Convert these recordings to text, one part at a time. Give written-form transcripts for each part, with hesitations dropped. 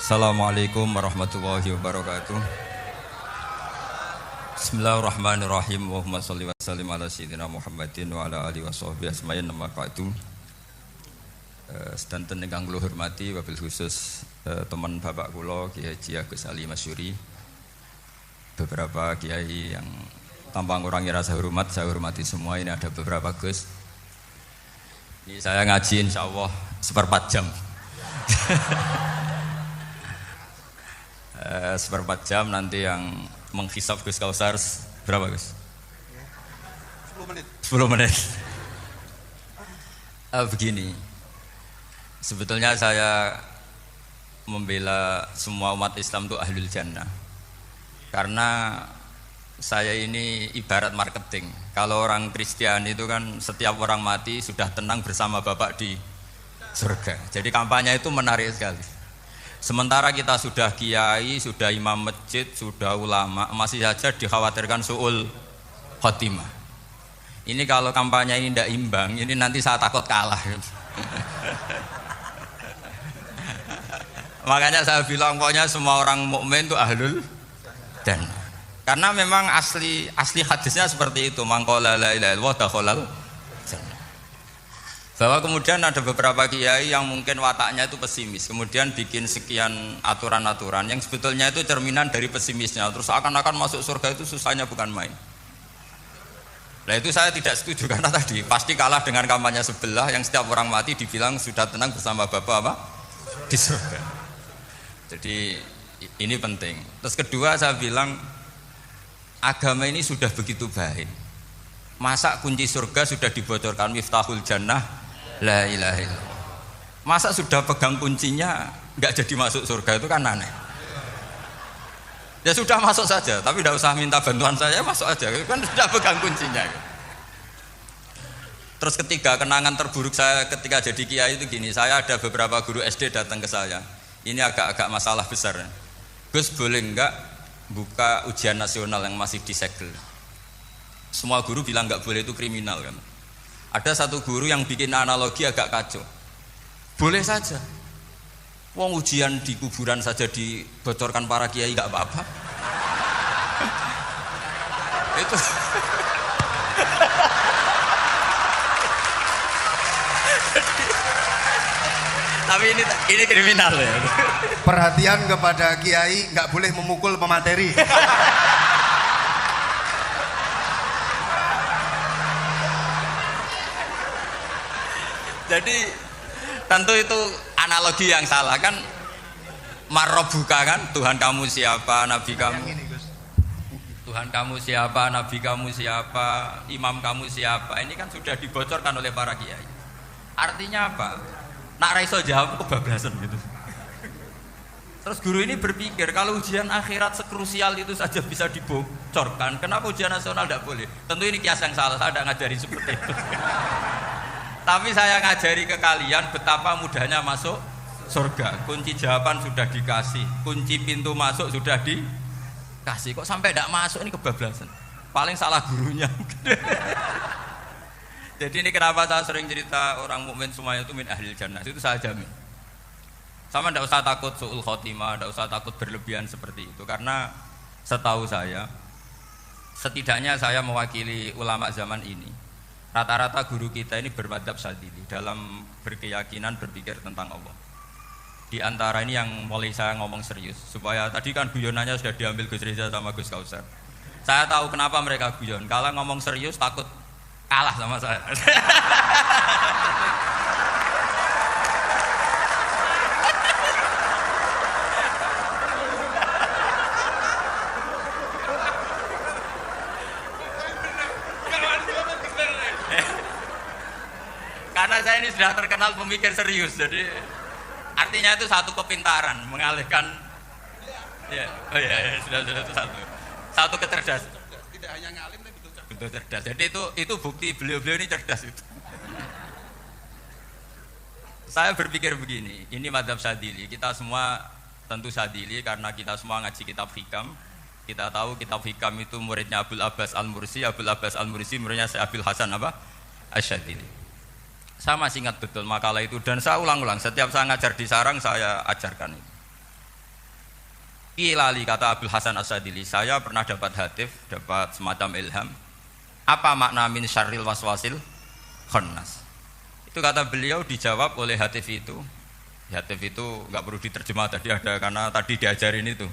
Assalamualaikum warahmatullahi wabarakatuh. Bismillahirrahmanirrahim. Allahumma sholli wa sallim ala sayyidina Muhammadin wa ala alihi washabbihi asma'in nama ba'du. Sedanten ingkang kula hormati wabil khusus teman bapak kula Kiai Haji Agus Ali Masyuri. Beberapa kiai yang tanpa ngurangi rasa hormat, saya hormati semua. Ini ada beberapa Gus. Ini saya ngaji insyaallah seperempat jam. Seperempat jam nanti yang menghisap Gus Kausar berapa Gus? 10 menit. 10 menit. Begini, sebetulnya saya membela semua umat Islam itu ahlul jannah, karena saya ini ibarat marketing. Kalau orang Kristen itu kan setiap orang mati sudah tenang bersama Bapak di surga. Jadi kampanye itu menarik sekali. Sementara kita sudah kiai, sudah imam masjid, sudah ulama, masih saja dikhawatirkan su'ul khotimah. Ini kalau kampanye ini tidak imbang, ini nanti saya takut kalah. Makanya saya bilang pokoknya semua orang mukmin itu ahlul jannah. Karena memang asli hadisnya seperti itu, man qala la ilaha illallah dakhalal jannah. Bahwa kemudian ada beberapa kiai yang mungkin wataknya itu pesimis, kemudian bikin sekian aturan-aturan yang sebetulnya itu cerminan dari pesimisnya, terus akan-akan masuk surga itu susahnya bukan main. Nah itu saya tidak setuju, karena tadi pasti kalah dengan kampanye sebelah yang setiap orang mati dibilang sudah tenang bersama Bapak apa? Di surga. Jadi ini penting. Terus kedua saya bilang agama ini sudah begitu baik. Masa kunci surga sudah dibocorkan miftahul jannah la ilaha illallah. Masa sudah pegang kuncinya nggak jadi masuk surga, itu kan aneh. Ya sudah masuk saja, tapi tidak usah minta bantuan saya, masuk aja, kan sudah pegang kuncinya. Terus ketiga, kenangan terburuk saya ketika jadi kiai itu gini, saya ada beberapa guru SD datang ke saya. Ini agak-agak masalah besar. Gus, boleh enggak buka ujian nasional yang masih disegel? Semua guru bilang enggak boleh, itu kriminal kan. Ada satu guru yang bikin analogi agak kacau. Boleh saja. Wong ujian di kuburan saja dibocorkan para kiai enggak apa-apa. Itu tapi ini kriminal ya. Perhatian kepada kiai, nggak boleh memukul pemateri. Jadi tentu itu analogi yang salah kan. Marrobuka kan, Tuhan kamu siapa, nabi kamu. Tuhan kamu siapa, nabi kamu siapa, imam kamu siapa. Ini kan sudah dibocorkan oleh para kiai. Artinya apa? Nak raiso jawab kebablasan gitu. Terus guru ini berpikir kalau ujian akhirat sekrusial itu saja bisa dibocorkan, kenapa ujian nasional tidak boleh? Tentu ini kias yang salah, saya tidak ngajari seperti itu. Tapi saya ngajari ke kalian betapa mudahnya masuk surga. Kunci jawaban sudah dikasih, kunci pintu masuk sudah dikasih. Kok sampai tidak masuk, ini kebablasan. Paling salah gurunya. Jadi ini kenapa saya sering cerita orang mukmin semuanya itu min ahlil jannah, itu saya jamin. Sama tidak usah takut su'ul khotimah, tidak usah takut berlebihan seperti itu, karena setahu saya, setidaknya saya mewakili ulama zaman ini, rata-rata guru kita ini bermadhab Syadzili dalam berkeyakinan berpikir tentang Allah. Di antara ini yang mulai saya ngomong serius, supaya tadi kan guyonannya sudah diambil Gus Reza sama Gus Kausar. Saya tahu kenapa mereka guyon, kalau ngomong serius takut kalah sama saya. Karena saya ini sudah terkenal pemikir serius, jadi artinya itu satu kepintaran mengalihkan. Ya, oh ya, sudah itu satu kecerdasan. Tidak hanya ngalim tapi betul cerdas. Jadi itu bukti beliau-beliau ini cerdas itu. Saya berpikir begini, ini madhab Syadzili. Kita semua tentu Syadzili karena kita semua ngaji kitab hikam. Kita tahu kitab hikam itu muridnya Abul Abbas Al-Mursi. Abul Abbas Al-Mursi muridnya Syekh Abil Hasan apa? Asy-Syadzili. Saya masih ingat betul makalah itu dan saya ulang-ulang. Setiap saya ngajar di sarang saya ajarkan itu. Kilali kata Abdul Hasan As-Sadili, saya pernah dapat hatif, dapat semacam ilham. Apa makna min syarril waswasil khannas? Itu kata beliau dijawab oleh hatif itu. Hatif itu nggak perlu diterjemah tadi ada karena tadi diajarin itu.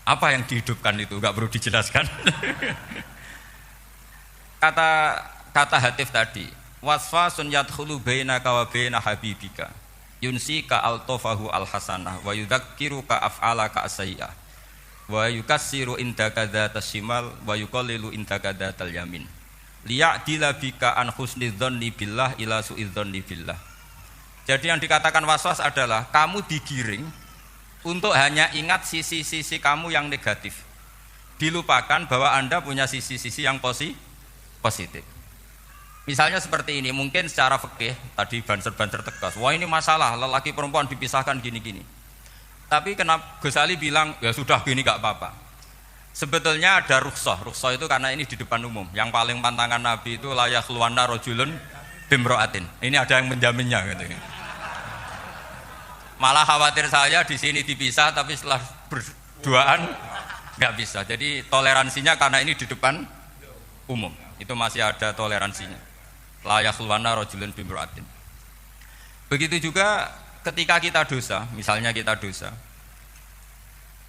Apa yang dihidupkan itu nggak perlu dijelaskan. Kata hatif tadi, waswasun yadkhulu bainaka wa baina habibika. Yunsi ka altofahu alhasanah wa yudzakiru ka af'ala ka asyi'ah wa yukassiru indaka dzatas shimal wa yuqallilu indaka dzatal yamin liya'dila bika an husni dzanni billah ila su'idzanni billah. Jadi yang dikatakan waswas adalah kamu digiring untuk hanya ingat sisi-sisi kamu yang negatif, dilupakan bahwa Anda punya sisi-sisi yang positif. Misalnya seperti ini, mungkin secara fikih tadi banser-banser tegas, wah ini masalah lelaki perempuan dipisahkan gini-gini. Tapi kenapa Ghazali bilang ya sudah gini gak apa-apa. Sebetulnya ada rukhsah itu karena ini di depan umum. Yang paling pantangan Nabi itu la yakhluwanna rajulun bimra'atin. Ini ada yang menjaminnya gitu. Malah khawatir saya di sini dipisah tapi setelah berduaan nggak bisa. Jadi toleransinya karena ini di depan umum. Itu masih ada toleransinya. La yakhluwanna rajulun bimra'atin. Begitu juga ketika kita dosa, misalnya kita dosa.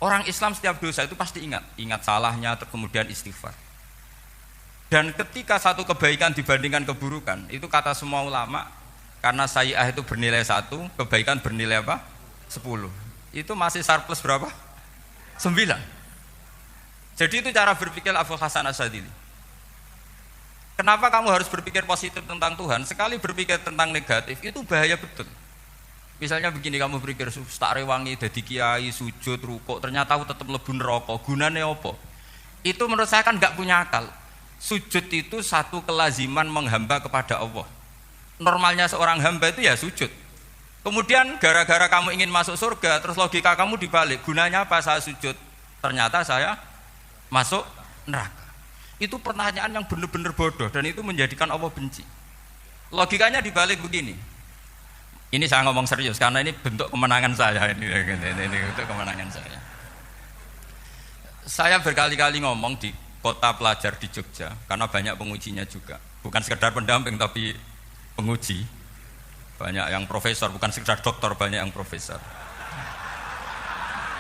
Orang Islam setiap dosa itu pasti ingat salahnya, kemudian istighfar. Dan ketika satu kebaikan dibandingkan keburukan, itu kata semua ulama, karena sayyi'ah itu bernilai 1, kebaikan bernilai apa? 10. Itu masih surplus berapa? 9. Jadi itu cara berpikir Abdul Hasan As-Sadili. Kenapa kamu harus berpikir positif tentang Tuhan? Sekali berpikir tentang negatif itu bahaya betul. Misalnya begini, kamu berpikir tak rewangi dadi kiai sujud rukuk ternyata aku tetap mlebu neraka. Gunane apa? Itu menurut saya kan nggak punya akal. Sujud itu satu kelaziman menghamba kepada Allah. Normalnya seorang hamba itu ya sujud. Kemudian gara-gara kamu ingin masuk surga, terus logika kamu dibalik. Gunanya apa saya sujud? Ternyata saya masuk neraka. Itu pertanyaan yang benar-benar bodoh dan itu menjadikan Allah benci. Logikanya dibalik begini. Ini saya ngomong serius karena ini bentuk kemenangan saya ini bentuk kemenangan saya. Saya berkali-kali ngomong di kota pelajar di Jogja karena banyak pengujinya juga. Bukan sekedar pendamping tapi penguji. Banyak yang profesor, bukan sekedar doktor, banyak yang profesor.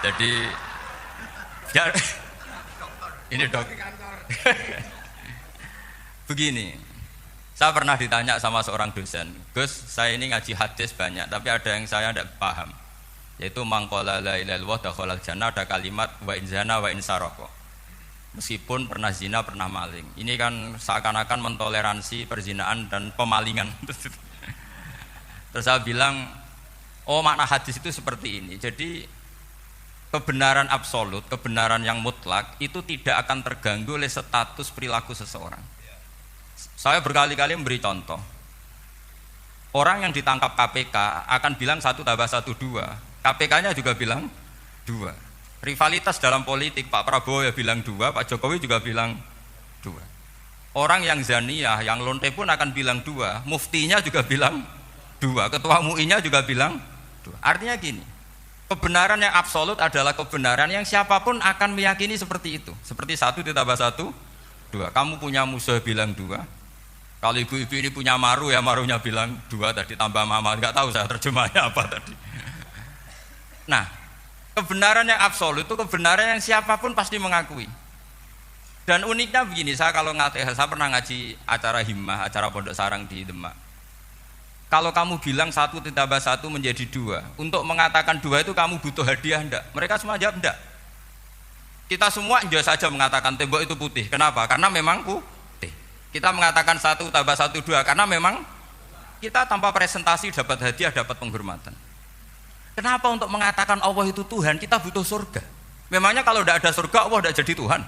Jadi ya, ini dok. Begini, saya pernah ditanya sama seorang dosen, Gus, saya ini ngaji hadis banyak, tapi ada yang saya tidak paham, yaitu mangkola la ilaha illallah dakhalal jannah, ada kalimat wa in zana wa in saraka. Meskipun pernah zina, pernah maling. Ini kan seakan-akan mentoleransi perzinaan dan pemalingan. Terus saya bilang, oh makna hadis itu seperti ini. Jadi kebenaran absolut, kebenaran yang mutlak itu tidak akan terganggu oleh status perilaku seseorang. Saya berkali-kali memberi contoh. Orang yang ditangkap KPK akan bilang 1 tambah 1 2. KPK-nya juga bilang 2. Rivalitas dalam politik, Pak Prabowo ya bilang 2, Pak Jokowi juga bilang 2. Orang yang zaniyah, yang lonte pun akan bilang 2. Muftinya juga bilang 2. Ketua MUI-nya juga bilang 2. Artinya gini, kebenaran yang absolut adalah kebenaran yang siapapun akan meyakini seperti itu. Seperti 1 ditambah 1, 2. Kamu punya musuh bilang 2. Kalau ibu-ibu ini punya maru ya marunya bilang 2 tadi tambah mama. Enggak tahu saya terjemahnya apa tadi. Nah, kebenaran yang absolut itu kebenaran yang siapapun pasti mengakui. Dan uniknya begini, saya kalau saya pernah ngaji acara himmah, acara pondok sarang di Demak. Kalau kamu bilang 1 ditambah 1 menjadi 2, untuk mengatakan 2 itu kamu butuh hadiah enggak? Mereka semua jawab enggak. Kita semua enggak saja mengatakan tembok itu putih. Kenapa? Karena memang putih. Kita mengatakan 1 tambah 1 2 karena memang kita tanpa presentasi dapat hadiah, dapat penghormatan. Kenapa untuk mengatakan Allah itu Tuhan kita butuh surga? Memangnya kalau tidak ada surga Allah tidak jadi Tuhan?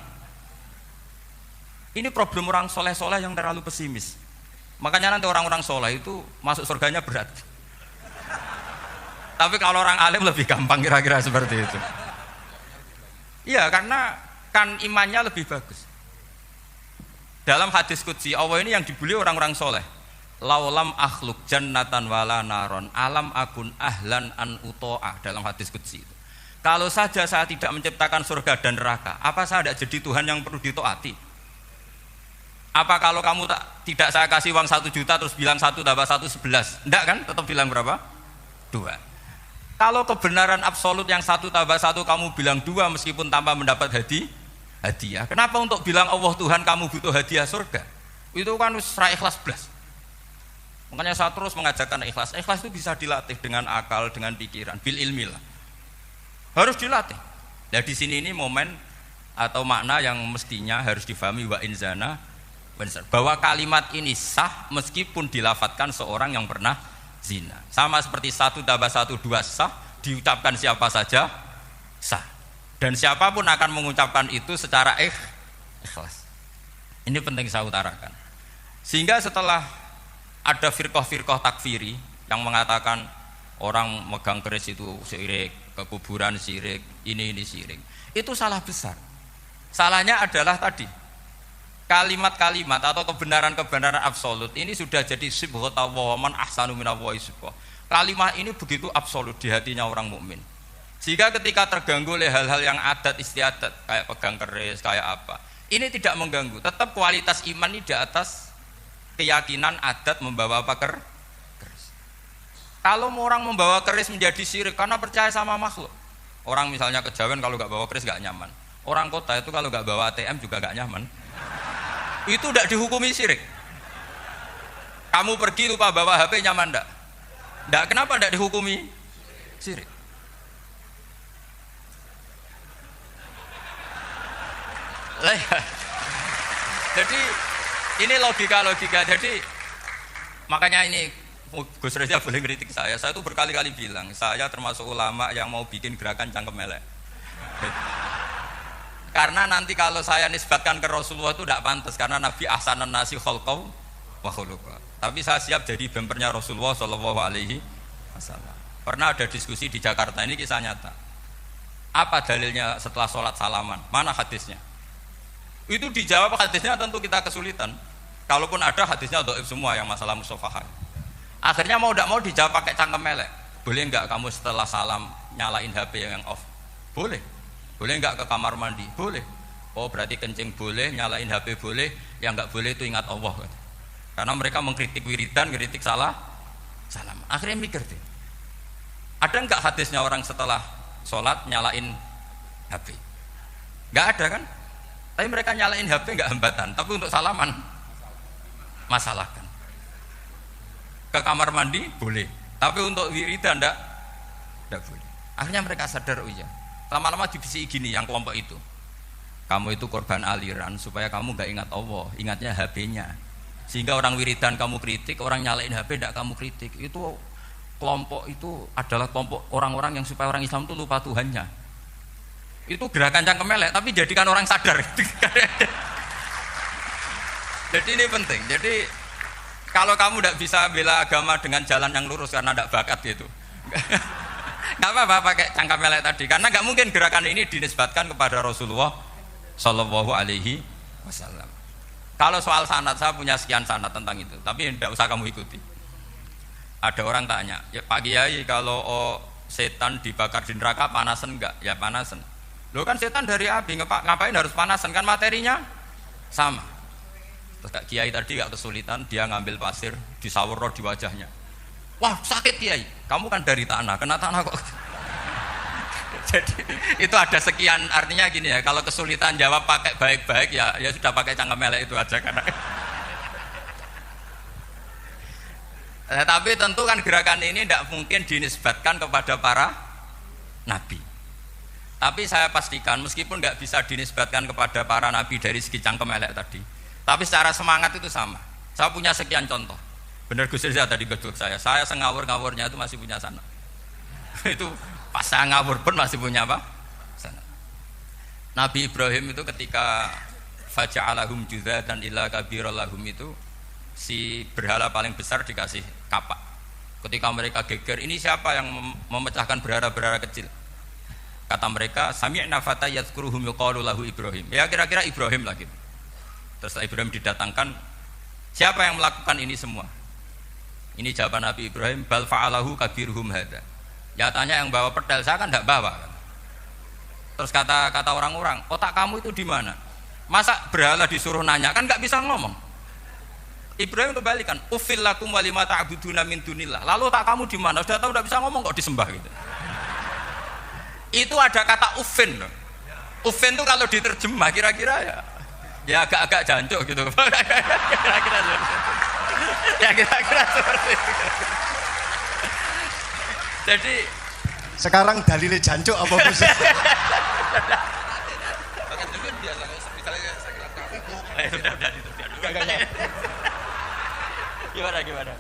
Ini problem orang soleh-soleh yang terlalu pesimis. Makanya nanti orang-orang soleh itu masuk surganya berat. Tapi kalau orang alim lebih gampang kira-kira seperti itu. Iya, karena kan imannya lebih bagus. Dalam hadis qudsi Allah ini yang dibuli orang-orang soleh. Laulam akhluk jannatan wala naron alam akun ahlan an uto'ah, dalam hadis qudsi itu. Kalau saja saya tidak menciptakan surga dan neraka, apa saya tidak jadi Tuhan yang perlu ditaati? Apa kalau kamu tidak saya kasih uang 1 juta terus bilang 1 tambah 1 11? Enggak kan? Tetap bilang berapa? 2. Kalau kebenaran absolut yang 1 tambah 1 kamu bilang 2 meskipun tanpa mendapat hadiah. Kenapa untuk bilang Allah Tuhan kamu butuh hadiah surga? Itu kan ra ikhlas blas. Makanya saya terus mengajarkan ikhlas. Ikhlas itu bisa dilatih dengan akal, dengan pikiran, bil ilmi lah. Harus dilatih. Nah di sini ini momen atau makna yang mestinya harus difahami wa inzana bahwa kalimat ini sah meskipun dilafatkan seorang yang pernah zina. Sama seperti 1 tambah 1 2 sah, diucapkan siapa saja sah. Dan siapapun akan mengucapkan itu secara ikhlas. Ini penting saya utarakan. Sehingga setelah ada firqah-firqah takfiri yang mengatakan orang megang keris itu syirik, ke kuburan syirik, ini syirik. Itu salah besar. Salahnya adalah tadi kalimat-kalimat atau kebenaran-kebenaran absolut ini sudah jadi sibghata wa man ahsanu minallahi sibghah. Kalimat ini begitu absolut di hatinya orang mukmin. Sehingga ketika terganggu oleh hal-hal yang adat istiadat kayak pegang keris, kayak apa, ini tidak mengganggu. Tetap kualitas iman ini di atas keyakinan adat membawa apa keris. Kalau orang membawa keris menjadi syirik karena percaya sama makhluk. Orang misalnya kejawen kalau nggak bawa keris nggak nyaman. Orang kota itu kalau nggak bawa ATM juga nggak nyaman. Itu tidak dihukumi syirik. Kamu pergi lupa bawa HP nyaman enggak? Enggak, kenapa tidak dihukumi syirik? Jadi ini logika. Jadi makanya ini Gus Reza boleh kritik saya itu berkali-kali bilang saya termasuk ulama yang mau bikin gerakan cangkem elek. Karena nanti kalau saya nisbatkan ke Rasulullah itu tidak pantas karena Nabi ahsanan nasi khalqaw wa khuluqa. Tapi saya siap jadi bempernya Rasulullah sallallahu alaihi wasallam. Pernah ada diskusi di Jakarta, ini kisah nyata. Apa dalilnya setelah sholat salaman? Mana hadisnya? Itu dijawab hadisnya tentu kita kesulitan. Kalaupun ada hadisnya dhaif semua yang masalah musafahah. Akhirnya mau tidak mau dijawab pakai cangkem elek. Boleh enggak kamu setelah salam nyalain HP yang off? Boleh. Boleh enggak ke kamar mandi? Boleh. Oh berarti kencing boleh, nyalain HP boleh, yang enggak boleh itu ingat Allah. Karena mereka mengkritik wiridan, kritik salam. Akhirnya mikir deh. Ada enggak hadisnya orang setelah sholat nyalain HP? Enggak ada kan? Tapi mereka nyalain HP enggak hambatan, tapi untuk salaman masalahkan. Ke kamar mandi boleh, tapi untuk wiridan enggak boleh. Akhirnya mereka sadar, oh iya. Lama-lama dibisiki gini yang kelompok itu. Kamu itu korban aliran supaya kamu enggak ingat Allah, ingatnya HP-nya. Sehingga orang wiridan kamu kritik, orang nyalain HP enggak kamu kritik. Itu kelompok itu adalah kelompok orang-orang yang supaya orang Islam itu lupa Tuhannya. Itu gerakan cangkem elek, tapi jadikan orang sadar. Jadi ini penting. Jadi kalau kamu tidak bisa bela agama dengan jalan yang lurus karena tidak bakat gitu, nggak apa-apa pakai cangkem elek tadi. Karena nggak mungkin gerakan ini dinisbatkan kepada Rasulullah Shallallahu Alaihi Wasallam. Kalau soal sanad, saya punya sekian sanad tentang itu, tapi tidak usah kamu ikuti. Ada orang tanya, ya Pak Kiai kalau setan dibakar di neraka panasan enggak? Ya panasan. Loh kan setan dari api, ngapain harus panasan? Kan materinya sama. Terus Kak Kiai tadi gak kesulitan, dia ngambil pasir, disawur di wajahnya. Wah sakit Kiai, kamu kan dari tanah, kena tanah kok. Jadi itu ada sekian, artinya gini ya, kalau kesulitan jawab pakai baik-baik ya sudah pakai cangkem elek itu aja karena. Tapi tentu kan gerakan ini tidak mungkin dinisbatkan kepada para nabi. Tapi saya pastikan meskipun nggak bisa dinisbatkan kepada para nabi dari segi cangkem elek tadi, tapi secara semangat itu sama. Saya punya sekian contoh. Benar Gus Riza tadi gedut saya sengawur-ngawurnya itu masih punya sana. Itu pas saya ngawur pun masih punya apa? Sana. Nabi Ibrahim itu ketika faja'alahum juzatan illa kabirallahum itu si berhala paling besar dikasih kapak. Ketika mereka geger, ini siapa yang memecahkan berhala-berhala kecil? Kata mereka, sami'na fata yadhkuruhum yuqalu lahu Ibrahim. Ya kira-kira Ibrahim lagi. Terus Ibrahim didatangkan, siapa yang melakukan ini semua? Ini jawaban Nabi Ibrahim, bal fa'alahu kabiruhum hadza. Ya tanya yang bawa pedal, saya kan tidak bawa. Terus kata orang-orang, otak kamu itu di mana? Masa berhala disuruh nanya, kan nggak bisa ngomong. Ibrahim kembalikan, ufil lakum walima ta'buduna min dunillah. Lalu otak kamu di mana? Sudah tahu nggak bisa ngomong kok disembah gitu. Itu ada kata ufin. Ufin itu kalau diterjemah kira-kira ya agak-agak jancuk gitu. Kira-kira seperti itu. Jadi Sekarang dalilnya jancuk apa Gus? Gimana?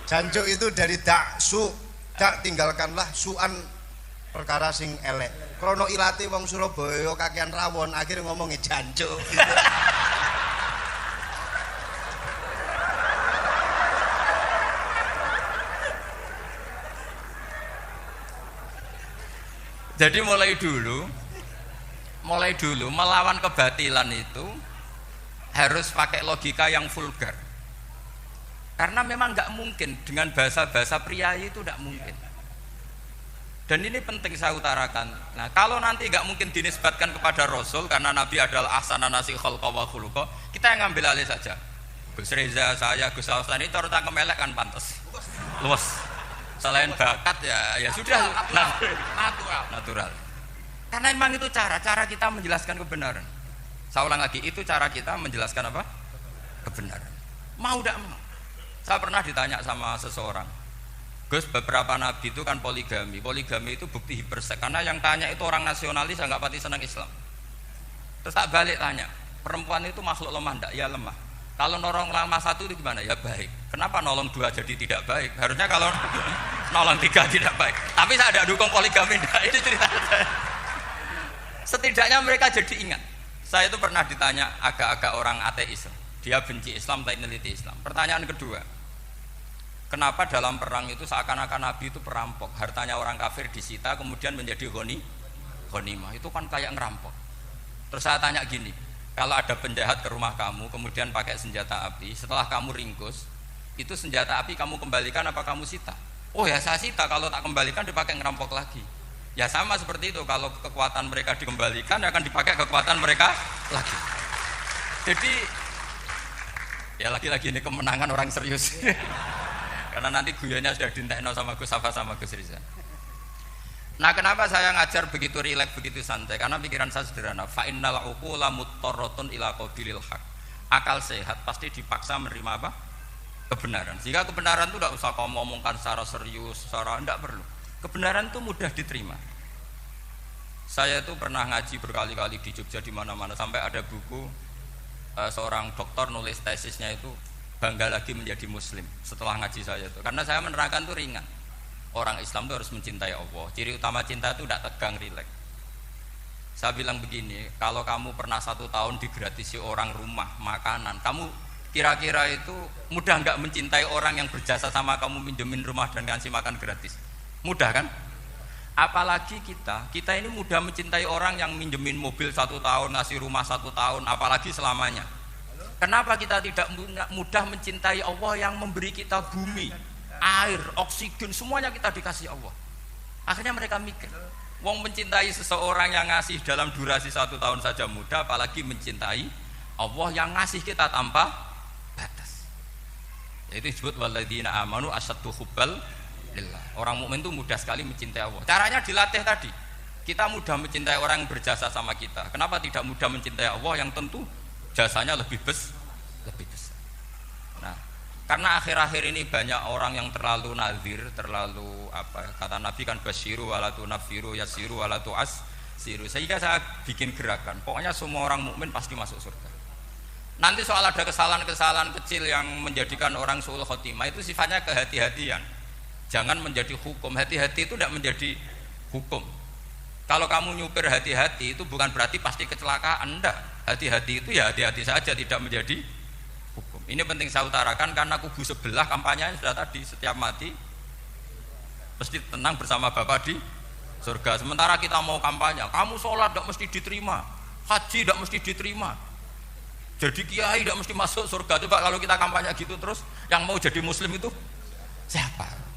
Jancuk itu dari dak tinggalkanlah suan perkara sing elek. Krono ilate wong Surabaya kakean rawon akhirnya ngomongnya jancuk. Jadi mulai dulu melawan kebatilan itu harus pakai logika yang vulgar. Karena memang nggak mungkin dengan bahasa-bahasa priayi itu nggak mungkin. Dan ini penting saya utarakan. Nah, kalau nanti nggak mungkin dinisbatkan kepada Rasul karena Nabi adalah ahsana nasi khalqa wa khuluqa, kita yang ngambil alih saja. Gus Reza, saya, Gus Alsan itu harus tangkem elek kan pantas. Luas. Selain bakat ya sudah natural. Karena memang itu cara kita menjelaskan kebenaran. Saya ulang lagi, itu cara kita menjelaskan apa? Kebenaran. Mau tidak mau. Saya pernah ditanya sama seseorang, Gus, beberapa nabi itu kan poligami itu bukti hiperseks. Karena yang tanya itu orang nasionalis yang nggak pati senang Islam. Terus tak balik tanya, perempuan itu makhluk lemah enggak? Ya lemah. Kalau nolong lama satu itu gimana? Ya baik. Kenapa nolong dua jadi tidak baik? Harusnya kalau nolong tiga tidak baik. Tapi saya ada dukung poligami enggak. Ini cerita saya. Setidaknya mereka jadi ingat. Saya itu pernah ditanya agak-agak orang ateis. Dia benci Islam, tak meneliti Islam. Pertanyaan kedua, kenapa dalam perang itu seakan-akan Nabi itu perampok? Hartanya orang kafir disita kemudian menjadi ghanimah. Itu kan kayak ngerampok. Terus saya tanya gini, kalau ada penjahat ke rumah kamu kemudian pakai senjata api, setelah kamu ringkus itu senjata api kamu kembalikan apa kamu sita? Oh ya saya sita, kalau tak kembalikan dipakai ngerampok lagi. Ya sama seperti itu, kalau kekuatan mereka dikembalikan akan dipakai kekuatan mereka lagi. Jadi ya lagi-lagi ini kemenangan orang serius. Karena nanti guyanya sudah dintekno sama Gus Safa sama Gus Riza. Nah, kenapa saya ngajar begitu rileks, begitu santai? Karena pikiran saya sederhana. Fa innal uqula muttarratun ila qabilil haq. Akal sehat pasti dipaksa menerima apa? Kebenaran. Sehingga kebenaran itu tidak usah kau ngomongkan secara serius, secara tidak perlu. Kebenaran itu mudah diterima. Saya itu pernah ngaji berkali-kali di Jogja di mana-mana sampai ada buku seorang dokter nulis tesisnya itu bangga lagi menjadi muslim setelah ngaji saya itu. Karena saya menerangkan itu ringan. Orang Islam itu harus mencintai Allah. Ciri utama cinta itu tidak tegang, rileks. Saya bilang begini, kalau kamu pernah 1 tahun digratisi orang rumah, makanan, kamu kira-kira itu mudah nggak mencintai orang yang berjasa sama kamu, minjemin rumah dan ngasih makan gratis? Mudah kan? Apalagi kita ini mudah mencintai orang yang minjemin mobil 1 tahun, ngasih rumah 1 tahun, apalagi selamanya. Kenapa kita tidak mudah mencintai Allah yang memberi kita bumi, air, oksigen, semuanya kita dikasih Allah? Akhirnya mereka mikir, wong mencintai seseorang yang ngasih dalam durasi 1 tahun saja mudah, apalagi mencintai Allah yang ngasih kita tanpa batas. Itu disebut walladzina amanu asyaddu hubbal lillah. Orang mukmin itu mudah sekali mencintai Allah. Caranya dilatih tadi. Kita mudah mencintai orang yang berjasa sama kita. Kenapa tidak mudah mencintai Allah yang tentu jasanya lebih besar? Nah, karena akhir-akhir ini banyak orang yang terlalu nazir, terlalu kata Nabi kan basyiru wala tunaffiru yassiru wala tu'assiru. Sehingga saya bikin gerakan, pokoknya semua orang mukmin pasti masuk surga. Nanti soal ada kesalahan-kesalahan kecil yang menjadikan orang su'ul khotimah itu sifatnya kehati-hatian. Jangan menjadi hukum. Hati-hati itu tidak menjadi hukum. Kalau kamu nyupir hati-hati itu bukan berarti pasti kecelakaan, enggak. Hati-hati itu ya hati-hati saja, tidak menjadi hukum. Ini penting saya utarakan karena kubu sebelah kampanyenya sudah tadi, setiap mati mesti tenang bersama Bapak di surga. Sementara kita mau kampanye, kamu sholat tidak mesti diterima, haji tidak mesti diterima, jadi kiai tidak mesti masuk surga. Coba kalau kita kampanye gitu terus, yang mau jadi muslim itu siapa?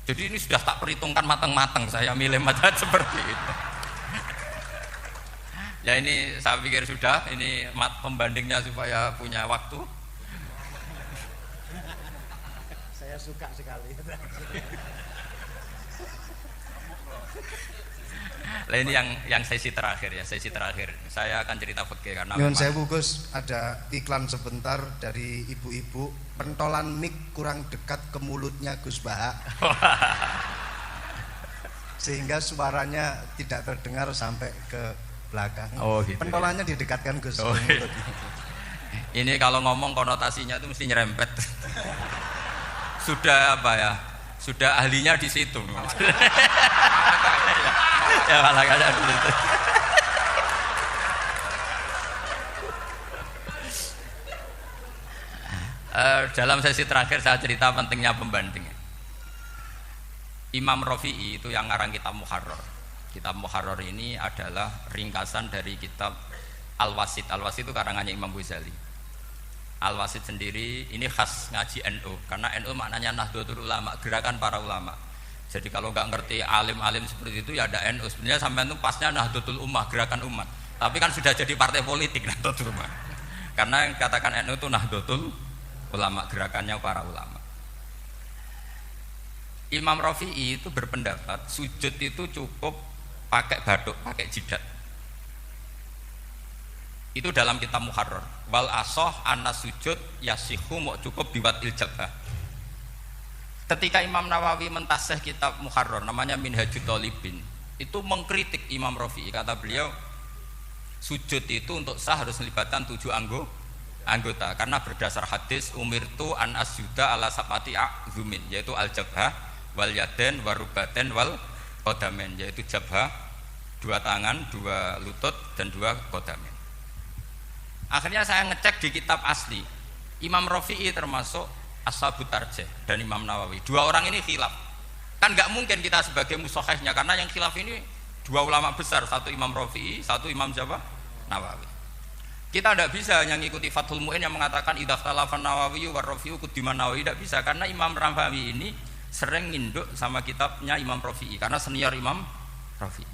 Jadi ini sudah tak perhitungkan matang-matang saya milih mazhab seperti itu. Ya ini saya pikir sudah, ini pembandingnya supaya punya waktu. Saya suka sekali. Nah ini yang sesi terakhir ya, sesi terakhir. Saya akan cerita fikih karena Nyuwun sewu Gus, ada iklan sebentar dari ibu-ibu, pentolan mic kurang dekat ke mulutnya Gus Baha. Sehingga suaranya tidak terdengar sampai ke belakang. Oh gitu. Pentolannya didekatkan Gus. Oh, iya. Ini kalau ngomong konotasinya itu mesti nyerempet. Sudah apa ya? Sudah ahlinya di situ. Ya malah ada di situ. Dalam sesi terakhir saya cerita pentingnya pembanding. Imam Rafi'i itu yang ngarang kitab Muharrar. Kitab Muharrar ini adalah ringkasan dari kitab Al-Wasit. Al-Wasit itu karangannya Imam Ghazali. Al-Wasit sendiri ini khas ngaji NU karena NU maknanya Nahdlatul Ulama, gerakan para ulama. Jadi kalau nggak ngerti alim-alim seperti itu ya ada NU. Sebenarnya sampai itu pasnya Nahdlatul Ummah, gerakan umat. Tapi kan sudah jadi partai politik Nahdlatul Ummah. Karena yang katakan NU itu Nahdlatul Ulama, gerakannya para ulama. Imam Rafi'i itu berpendapat sujud itu cukup pakai batuk, pakai jidat. Itu dalam kitab Muharrar. Wal asoh anas sujud yasihu mau cukup biwat iljabah. Ketika Imam Nawawi mentasih kitab Muharrar namanya Minhajut Thalibin, itu mengkritik Imam Rafi'i. Kata beliau sujud itu untuk sah harus melibatkan 7 anggota karena berdasar hadis umirtu an asjuda ala sabati a'zumin, yaitu al jabhah wal yaden warubaten wal qadamen, yaitu jabhah 2 tangan, 2 lutut dan 2 qadamen. Akhirnya saya ngecek di kitab asli Imam Rafi'i termasuk Ashabut Tarjih dan Imam Nawawi. 2 orang ini khilaf. Kan nggak mungkin kita sebagai musahihnya karena yang khilaf ini 2 ulama besar, satu Imam Rafi'i, satu Imam Jawa Nawawi. Kita tidak bisa hanya ngikuti Fathul Mu'in yang mengatakan idza khalafan Nawawi wa Rafi'u quddiman Nawawi, tidak bisa karena Imam Nawawi ini sering nginduk sama kitabnya Imam Rafi'i karena senior Imam Rafi'i.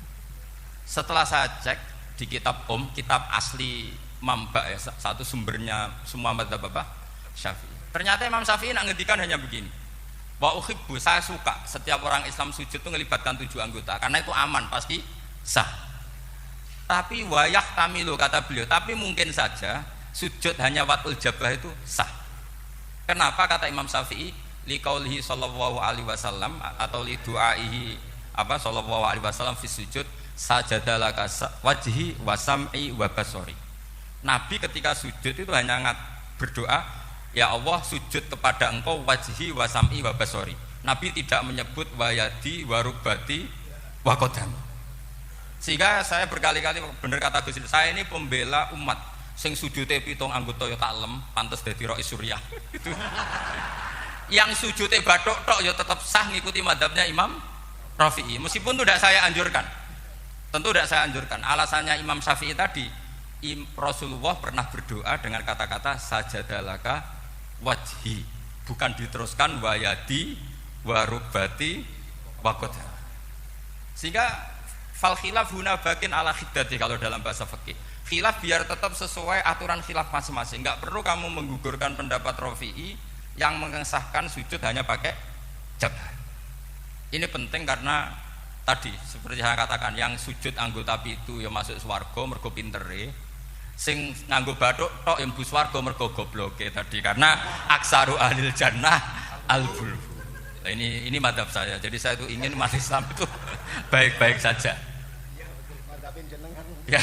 Setelah saya cek di kitab kitab asli Mamba ya, satu sumbernya semua mazhab apa? Syafi'i. Ternyata Imam Syafi'i nak ngendikan hanya begini. Wa uhibbu, saya suka setiap orang Islam sujud itu melibatkan 7 anggota karena itu aman, pasti sah. Tapi wayah tamilu kata beliau, tapi mungkin saja sujud hanya watul jabah itu sah. Kenapa kata Imam Syafi'i? Liqaulihi sallallahu alaihi wasallam atau li du'aihi apa sallallahu alaihi wasallam fi sujud sajadalaka wajhi wa sam'i wa basari. Nabi ketika sujud itu hanya berdoa, ya Allah sujud kepada engkau wajhi wa sam'i wa basari. Nabi tidak menyebut wayadi wa rubati wa qadam. Sehingga saya berkali-kali benar kata Gus, saya ini pembela umat sing sujude 7 anggota ya tak lem pantes dadi Rais Suryah. Itu. Yang sujude bathuk tok ya tetap sah ngikuti mazhabnya Imam Rafi'i. Meskipun itu tidak saya anjurkan. Tentu tidak saya anjurkan. Alasannya Imam Syafi'i tadi, Rasulullah pernah berdoa dengan kata-kata sajadalaka wajhi, bukan diteruskan wayadi warubati wakoda. Sehingga fal khilaf huna bakin ala khiddati kalau dalam bahasa fikih. Khilaf biar tetap sesuai aturan khilaf masing-masing. Enggak perlu kamu menggugurkan pendapat Rafi'i yang mengesahkan sujud hanya pakai jabah. Ini penting karena tadi seperti saya katakan, yang sujud anggota itu ya masuk swarga mergo pintere, sing nganggo bathuk tok yang bu swarga mergo gobloke tadi, karena aksaru ahlil jannah al-bulbu. Nah, ini madhab saya. Jadi saya itu ingin umat Islam itu baik-baik saja. Ya,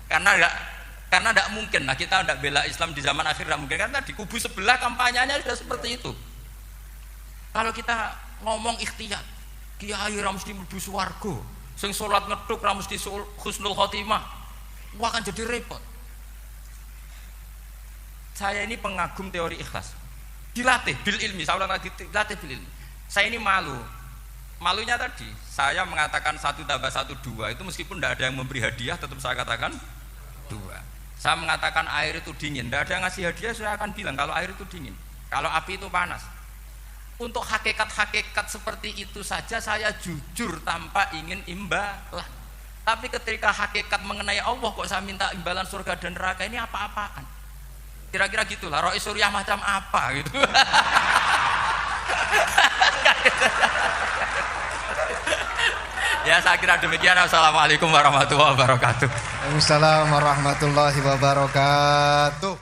karena tidak mungkin lah kita tidak bela Islam di zaman akhir, tidak mungkin karena di kubu sebelah kampanyenya sudah seperti itu. Kalau kita ngomong ikhtiyat, kiai ra mesti mlebu swarga, sing salat ngethuk ra mesti husnul khotimah, wah akan jadi repot. Saya ini pengagum teori ikhlas, dilatih bil ilmi, saya ulang lagi, dilatih bil ilmi. Saya ini malunya tadi saya mengatakan 1 tambah 1 2 itu meskipun tidak ada yang memberi hadiah tetap saya katakan 2. Saya mengatakan air itu dingin, tidak ada yang ngasih hadiah, saya akan bilang kalau air itu dingin, kalau api itu panas. Untuk hakikat-hakikat seperti itu saja saya jujur tanpa ingin imbalan. Tapi ketika hakikat mengenai Allah kok saya minta imbalan surga dan neraka, ini apa-apaan? Kira-kira gitulah, Rois Suriah macam apa gitu. Ya saya kira demikian. Assalamualaikum warahmatullahi wabarakatuh. Waalaikumsalam warahmatullahi wabarakatuh.